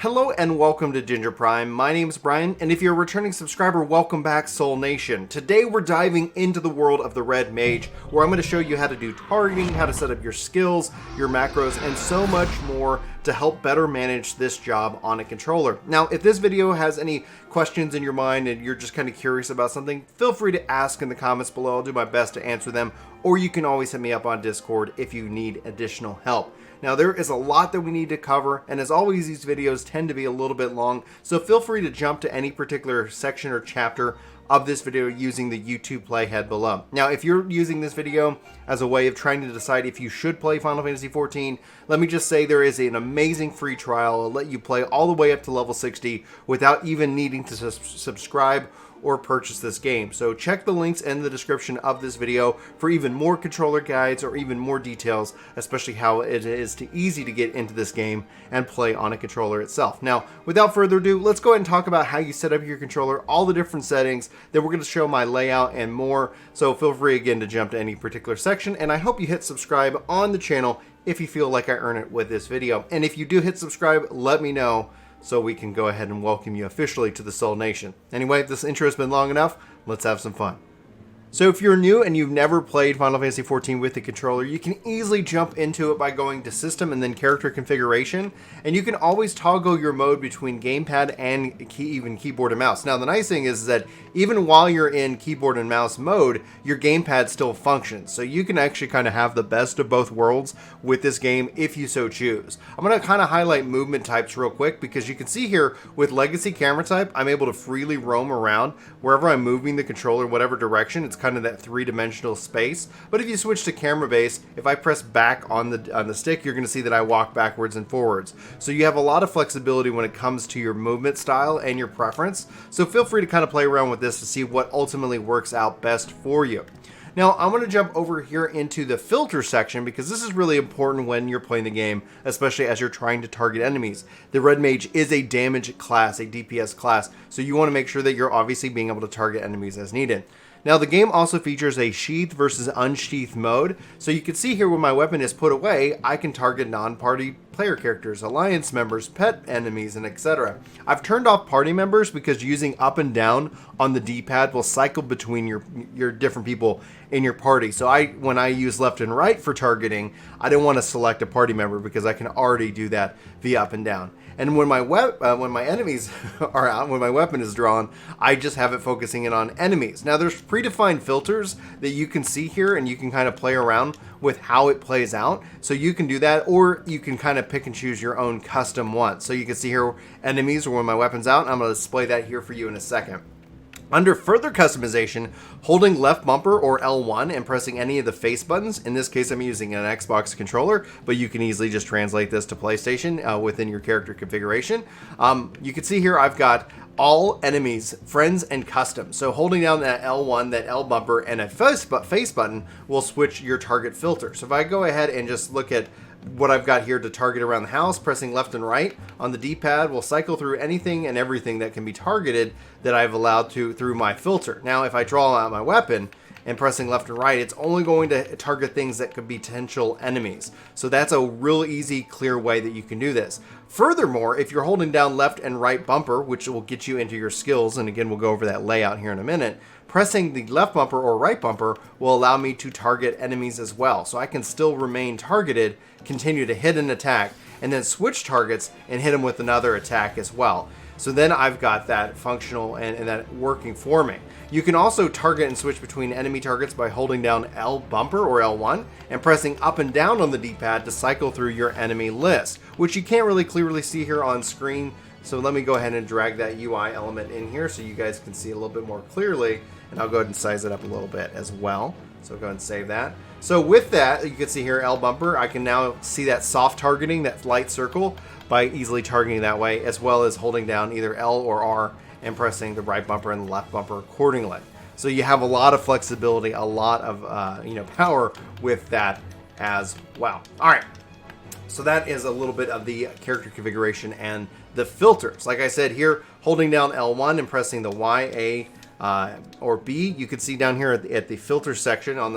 Hello and welcome to Ginger Prime. My name is Brian, and if you're a returning subscriber, welcome back, Soul Nation. Today we're diving into the world of the Red Mage, where I'm going to show you how to do targeting, how to set up your skills, your macros, and so much more to help better manage this job on a controller. Now, if this video has any questions in your mind and you're just kind of curious about something, feel free to ask in the comments below. I'll do my best to answer them, or you can always hit me up on Discord if you need additional help. Now, there is a lot that we need to cover, and as always, these videos tend to be a little bit long, so feel free to jump to any particular section or chapter of this video using the YouTube playhead below. Now, if you're using this video as a way of trying to decide if you should play Final Fantasy XIV, let me just say there is an amazing free trial. It'll let you play all the way up to level 60 without even needing to subscribe or purchase this game. So check the links in the description of this video for even more controller guides or even more details, especially how it is easy to get into this game and play on a controller itself. Now, without further ado, let's go ahead and talk about how you set up your controller, all the different settings. Then we're going to show my layout and more. So feel free again to jump to any particular section, and I hope you hit subscribe on the channel if you feel like I earn it with this video. And if you do hit subscribe, let me know so we can go ahead and welcome you officially to the Soul Nation. Anyway, this intro has been long enough. Let's have some fun. So if you're new and you've never played Final Fantasy XIV with the controller, you can easily jump into it by going to System and then Character Configuration, and you can always toggle your mode between gamepad and even keyboard and mouse. Now, the nice thing is that even while you're in keyboard and mouse mode, your gamepad still functions. So you can actually kind of have the best of both worlds with this game if you so choose. I'm going to kind of highlight movement types real quick because you can see here with Legacy Camera Type, I'm able to freely roam around wherever I'm moving the controller, whatever direction. It's kind of that three-dimensional space. But if you switch to camera base, if I press back on the stick, you're going to see that I walk backwards and forwards. So you have a lot of flexibility when it comes to your movement style and your preference. So feel free to kind of play around with this to see what ultimately works out best for you. Now, I'm going to jump over here into the filter section because this is really important when you're playing the game, especially as you're trying to target enemies. The Red Mage is a damage class, a DPS class, so you want to make sure that you're obviously being able to target enemies as needed. Now, the game also features a sheathed versus unsheathed mode, so you can see here when my weapon is put away, I can target non-party player characters, alliance members, pet enemies, and etc. I've turned off party members because using up and down on the D-pad will cycle between your different people in your party. So when I use left and right for targeting, I don't want to select a party member because I can already do that via up and down. And when my enemies are out, when my weapon is drawn, I just have it focusing in on enemies. Now, there's predefined filters that you can see here, and you can kind of play around with how it plays out. So you can do that, or you can kind of pick and choose your own custom ones. So you can see here enemies or when my weapon's out. I'm going to display that here for you in a second. Under further customization, holding left bumper or L1 and pressing any of the face buttons, in this case I'm using an Xbox controller, but you can easily just translate this to PlayStation within your character configuration. You can see here I've got all enemies, friends, and custom. So holding down that L1, that L bumper, and a face button will switch your target filter. So if I go ahead and just look at what I've got here to target around the house, pressing left and right on the D-pad will cycle through anything and everything that can be targeted that I've allowed to through my filter. Now, if I draw out my weapon and pressing left and right, it's only going to target things that could be potential enemies. So that's a real easy, clear way that you can do this. Furthermore, if you're holding down left and right bumper, which will get you into your skills, and again, we'll go over that layout here in a minute, pressing the left bumper or right bumper will allow me to target enemies as well. So I can still remain targeted, continue to hit an attack, and then switch targets and hit them with another attack as well. So then I've got that functional and that working for me. You can also target and switch between enemy targets by holding down L bumper or L1 and pressing up and down on the D-pad to cycle through your enemy list, which you can't really clearly see here on screen. So let me go ahead and drag that UI element in here so you guys can see a little bit more clearly, and I'll go ahead and size it up a little bit as well. So go ahead and save that. So with that, you can see here L bumper, I can now see that soft targeting, that light circle, by easily targeting that way, as well as holding down either L or R and pressing the right bumper and the left bumper accordingly. So you have a lot of flexibility, a lot of power with that as well. All right. So that is a little bit of the character configuration and the filters. Like I said here, holding down L1 and pressing the Y, A, or B, you can see down here at the filter section on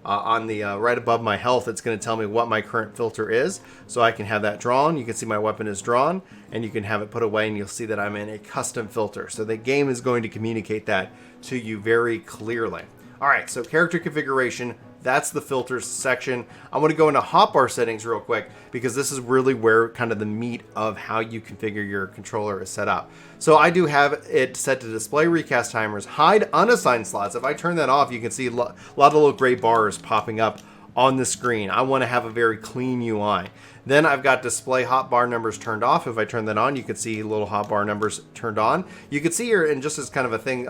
on the right above my health, it's going to tell me what my current filter is, so I can have that drawn. You can see my weapon is drawn, and you can have it put away, and you'll see that I'm in a custom filter. So the game is going to communicate that to you very clearly. All right, so character configuration, that's the filters section. I want to go into hotbar settings real quick because this is really where kind of the meat of how you configure your controller is set up. So I do have it set to display recast timers, hide unassigned slots. If I turn that off, you can see a lot of little gray bars popping up on the screen. I want to have a very clean UI. Then I've got display hotbar numbers turned off. If I turn that on, you can see little hotbar numbers turned on. You can see here, and just as kind of a thing,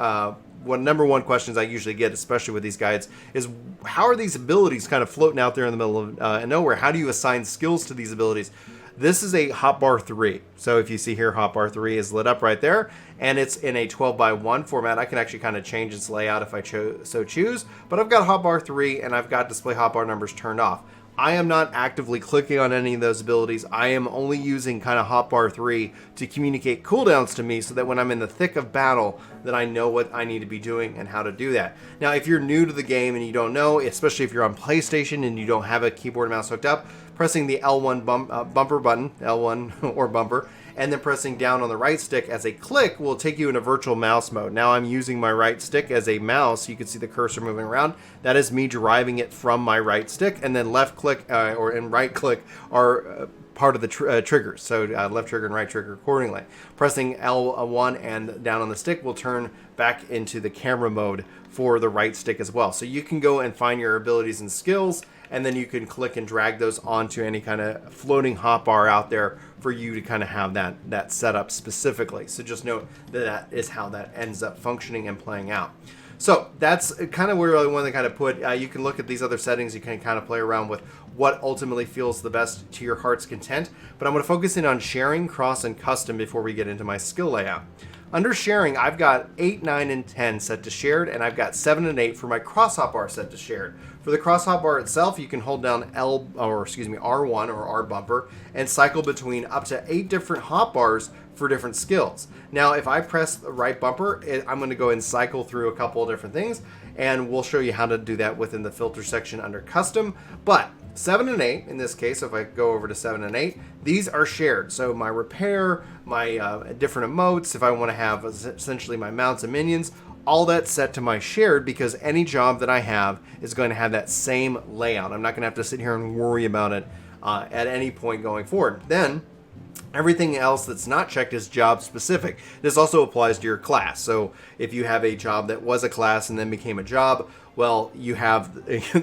one number one questions I usually get, especially with these guides, is how are these abilities kind of floating out there in the middle of nowhere? How do you assign skills to these abilities? This is a hotbar 3. So if you see here, hotbar 3 is lit up right there, and it's in a 12:1 format. I can actually kind of change its layout if I so choose, but I've got hotbar 3 and I've got display hotbar numbers turned off. I am not actively clicking on any of those abilities. I am only using kind of hotbar 3 to communicate cooldowns to me so that when I'm in the thick of battle, that I know what I need to be doing and how to do that. Now, if you're new to the game and you don't know, especially if you're on PlayStation and you don't have a keyboard and mouse hooked up, pressing the L1 bumper button, L1 or bumper, and then pressing down on the right stick as a click will take you into virtual mouse mode. Now I'm using my right stick as a mouse. You can see the cursor moving around. That is me deriving it from my right stick, and then left click and right click are part of the triggers. So left trigger and right trigger accordingly. Pressing L1 and down on the stick will turn back into the camera mode for the right stick as well. So you can go and find your abilities and skills, and then you can click and drag those onto any kind of floating hotbar out there for you to kind of have that set up specifically. So just note that that is how that ends up functioning and playing out. So that's kind of where I want to kind of put, you can look at these other settings, you can kind of play around with what ultimately feels the best to your heart's content, but I'm going to focus in on sharing, cross, and custom before we get into my skill layout. Under sharing, I've got 8, 9, and 10 set to shared, and I've got 7 and 8 for my cross hotbar set to shared. For the cross hotbar itself, you can hold down R1 or R bumper and cycle between up to 8 different hotbars for different skills. Now, if I press the right bumper, I'm going to go and cycle through a couple of different things, and we'll show you how to do that within the filter section under custom. But 7 and 8, in this case, if I go over to 7 and 8, these are shared. So my repair, my different emotes, if I want to have essentially my mounts and minions, all that's set to my shared because any job that I have is going to have that same layout. I'm not going to have to sit here and worry about it at any point going forward. Then everything else that's not checked is job specific. This also applies to your class. So if you have a job that was a class and then became a job, well, you have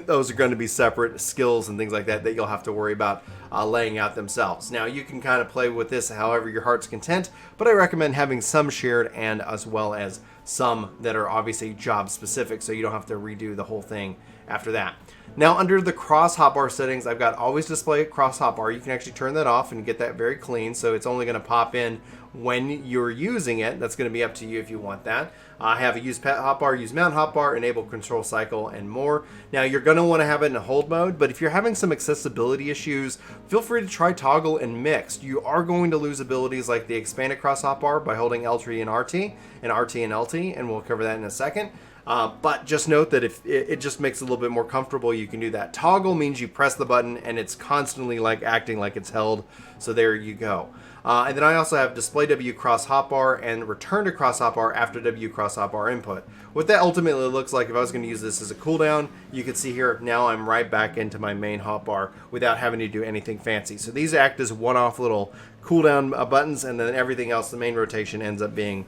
those are going to be separate skills and things like that that you'll have to worry about laying out themselves. Now, you can kind of play with this however your heart's content, but I recommend having some shared and as well as some that are obviously job specific, so you don't have to redo the whole thing after that. Now, under the cross hotbar settings, I've got always display cross hotbar. You can actually turn that off and get that very clean, so it's only going to pop in when you're using it. That's going to be up to you if you want that. I have a use pet hotbar, use mount hotbar, enable control cycle, and more. Now, you're going to want to have it in a hold mode, but if you're having some accessibility issues, feel free to try toggle and mixed. You are going to lose abilities like the expanded cross hotbar by holding L3 and RT, and RT and LT, and we'll cover that in a second. But just note that if it just makes it a little bit more comfortable, you can do that. Toggle means you press the button and it's constantly like acting like it's held. So there you go. And then I also have display W cross hotbar and return to cross hotbar after W cross hotbar input. What that ultimately looks like, if I was going to use this as a cooldown, you can see here now I'm right back into my main hotbar without having to do anything fancy. So these act as one-off little cooldown buttons, and then everything else, the main rotation ends up being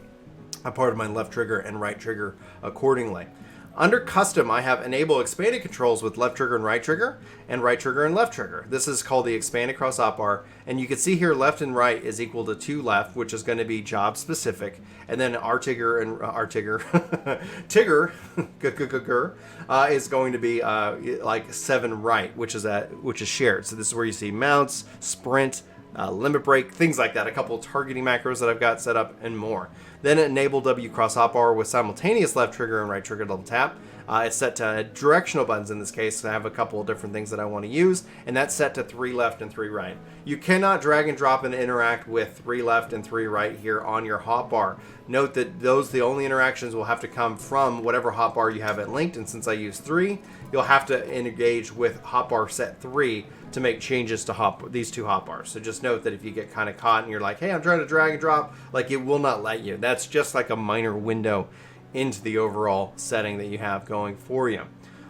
a part of my left trigger and right trigger accordingly. Under custom, I have enable expanded controls with left trigger and right trigger and left trigger. This is called the expanded cross hotbar, and you can see here left and right is equal to 2 left, which is going to be job specific, and then Tigger is going to be like 7 right, which is shared. So this is where you see mounts, sprint, limit break, things like that, a couple of targeting macros that I've got set up, and more. Then enable W cross hotbar with simultaneous left trigger and right trigger double tap. It's set to directional buttons in this case, so I have a couple of different things that I want to use, and that's set to 3 left and 3 right. You cannot drag and drop and interact with 3 left and 3 right here on your hotbar. Note that the only interactions will have to come from whatever hotbar you have it linked, and since I use 3, you'll have to engage with hotbar set 3 to make changes to these 2 hotbars. So just note that if you get kind of caught and you're like, hey, I'm trying to drag and drop, like, it will not let you. That's just like a minor window into the overall setting that you have going for you.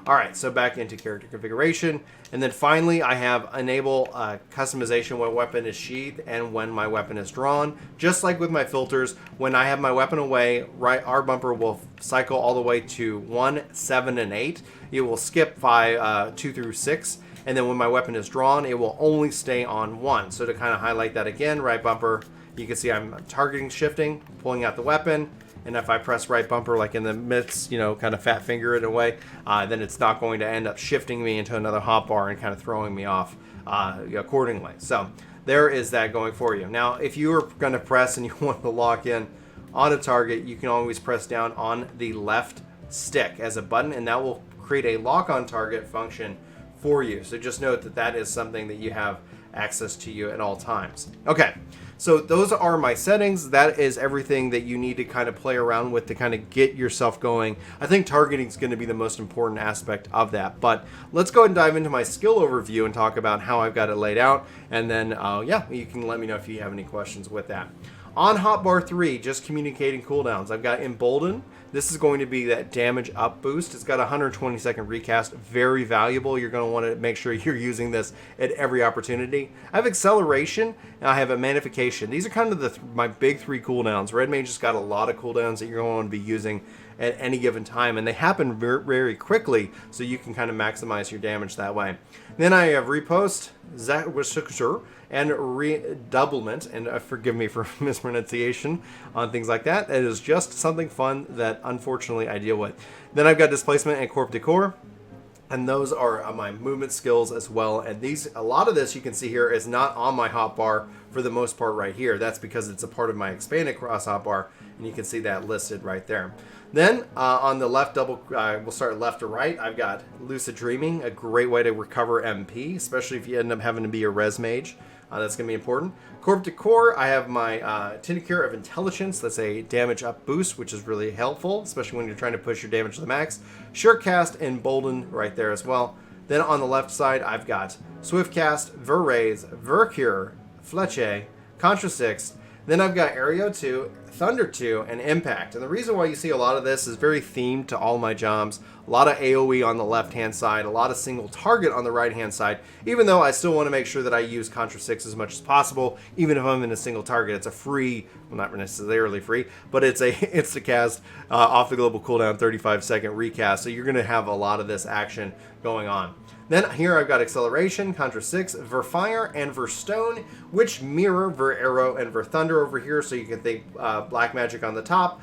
All right, so back into character configuration. And then finally, I have enable customization when weapon is sheathed and when my weapon is drawn. Just like with my filters, when I have my weapon away, our bumper will cycle all the way to 1, 7, and 8. It will skip 2 through 6. And then when my weapon is drawn, it will only stay on 1. So to kind of highlight that again, right bumper, you can see I'm targeting shifting, pulling out the weapon. And if I press right bumper, like in the midst, kind of fat finger it away, then it's not going to end up shifting me into another hotbar and kind of throwing me off accordingly. So there is that going for you. Now, if you are going to press and you want to lock in on a target, you can always press down on the left stick as a button, and that will create a lock on target function for you. So just note that that is something that you have access to you at all times. Okay. So those are my settings. That is everything that you need to kind of play around with to kind of get yourself going. I think targeting is going to be the most important aspect of that. But let's go ahead and dive into my skill overview and talk about how I've got it laid out. And then, you can let me know if you have any questions with that. On hotbar 3, just communicating cooldowns, I've got Embolden. This is going to be that damage up boost. It's got a 120-second recast, very valuable. You're going to want to make sure you're using this at every opportunity. I have Acceleration, and I have a Magnification. These are kind of my big 3 cooldowns. Red Mage has got a lot of cooldowns that you're going to want to be using at any given time, and they happen very, very quickly, so you can kind of maximize your damage that way. Then I have Repost, and Redoublement, and forgive me for mispronunciation on things like that. It is just something fun that unfortunately I deal with. Then I've got Displacement and Corp Decor, and those are my movement skills as well. And a lot of this you can see here is not on my hotbar for the most part right here. That's because it's a part of my expanded cross hotbar, and you can see that listed right there. Then on the left we'll start left to right. I've got Lucid Dreaming, a great way to recover MP, especially if you end up having to be a res mage. That's going to be important. Corp Decor, I have my Tincture of Intelligence. That's a damage up boost, which is really helpful, especially when you're trying to push your damage to the max. Surecast and Bolden right there as well. Then on the left side, I've got Swiftcast, Verraise, Vercure, Fletche, Contra 6. Then I've got Aereo 2, Thunder 2, and Impact. And the reason why you see a lot of this is very themed to all my jobs. A lot of AoE on the left-hand side, a lot of single target on the right-hand side, even though I still want to make sure that I use Contra 6 as much as possible, even if I'm in a single target. It's a free, well, not necessarily free, but it's a insta-cast off the global cooldown 35-second recast, so you're going to have a lot of this action going on. Then here I've got Acceleration, Contra 6, Verfire, and Verstone, which mirror Verarrow and Verthunder over here, so you can think Black Magic on the top,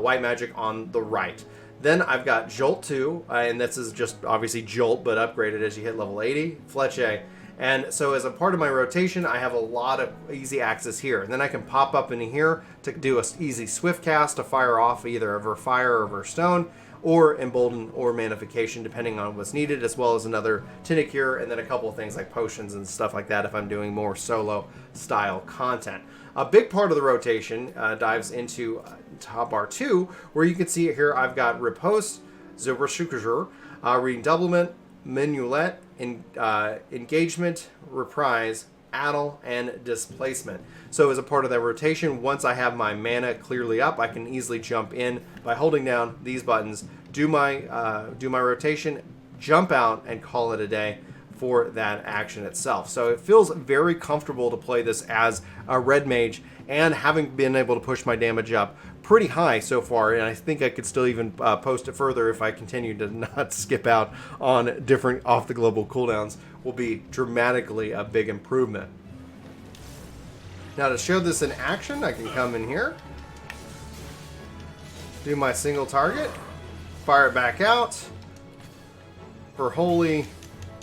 White Magic on the right. Then I've got Jolt 2, and this is just obviously Jolt, but upgraded as you hit level 80, Fletche. And so as a part of my rotation, I have a lot of easy access here. And then I can pop up into here to do an easy swift cast to fire off either a Verfire or Verstone, or Embolden or Magnification, depending on what's needed, as well as another Tincture, and then a couple of things like potions and stuff like that if I'm doing more solo style content. A big part of the rotation dives into hotbar 2, where you can see here I've got Riposte, Zerbershukajur, Redoublement, Minuet, Engagement, Reprise, Addle, and Displacement. So as a part of that rotation, once I have my mana clearly up, I can easily jump in by holding down these buttons, do my rotation, jump out, and call it a day for that action itself. So it feels very comfortable to play this as a red mage, and having been able to push my damage up pretty high so far, and I think I could still even post it further if I continue to not skip out on different off the global cooldowns, will be dramatically a big improvement. Now to show this in action, I can come in here, do my single target, fire it back out for Holy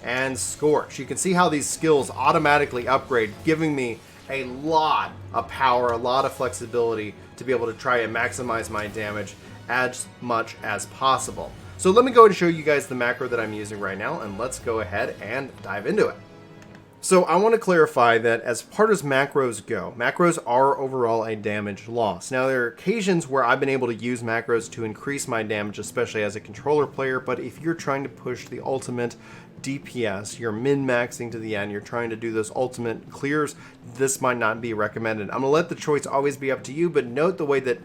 and Scorch. You can see how these skills automatically upgrade, giving me a lot of power, a lot of flexibility to be able to try and maximize my damage as much as possible. So let me go ahead and show you guys the macro that I'm using right now, and let's go ahead and dive into it. So I want to clarify that as part as macros go, macros are overall a damage loss. Now there are occasions where I've been able to use macros to increase my damage, especially as a controller player, but if you're trying to push the ultimate DPS, you're min-maxing to the end, you're trying to do those ultimate clears, this might not be recommended. I'm going to let the choice always be up to you, but note the way that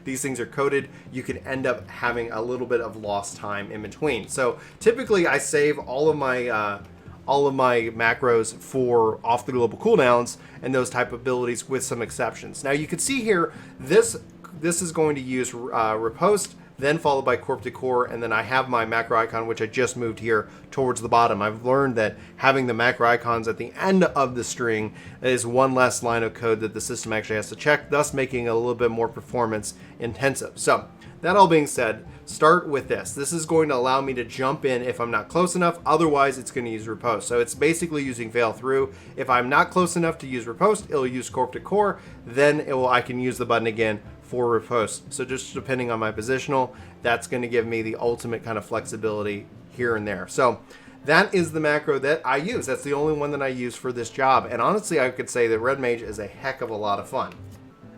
these things are coded, you can end up having a little bit of lost time in between. So typically I save all of my macros for off the global cooldowns and those type of abilities, with some exceptions. Now you can see here, this is going to use riposte, then followed by corp to core, and then I have my macro icon, which I just moved here towards the bottom. I've learned that having the macro icons at the end of the string is one less line of code that the system actually has to check, thus making it a little bit more performance intensive. So that all being said, start with this. This is going to allow me to jump in if I'm not close enough. Otherwise, it's going to use riposte. So it's basically using fail through. If I'm not close enough to use riposte, it'll use corp to core. Then I can use the button again for riposte. So just depending on my positional, that's going to give me the ultimate kind of flexibility here and there. So that is the macro that I use. That's the only one that I use for this job. And honestly, I could say that Red Mage is a heck of a lot of fun.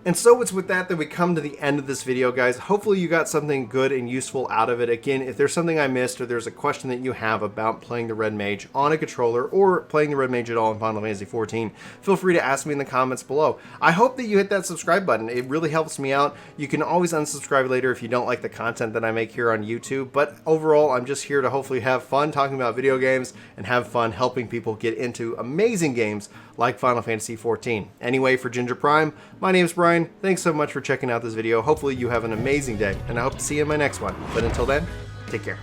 And so it's with that we come to the end of this video, guys. Hopefully you got something good and useful out of it. Again, if there's something I missed, or there's a question that you have about playing the Red Mage on a controller, or playing the Red Mage at all in Final Fantasy XIV, feel free to ask me in the comments below. I hope that you hit that subscribe button. It really helps me out. You can always unsubscribe later if you don't like the content that I make here on YouTube. But overall, I'm just here to hopefully have fun talking about video games and have fun helping people get into amazing games like Final Fantasy XIV. Anyway, for Ginger Prime, my name's Brian. Thanks so much for checking out this video. Hopefully you have an amazing day, and I hope to see you in my next one. But until then, take care.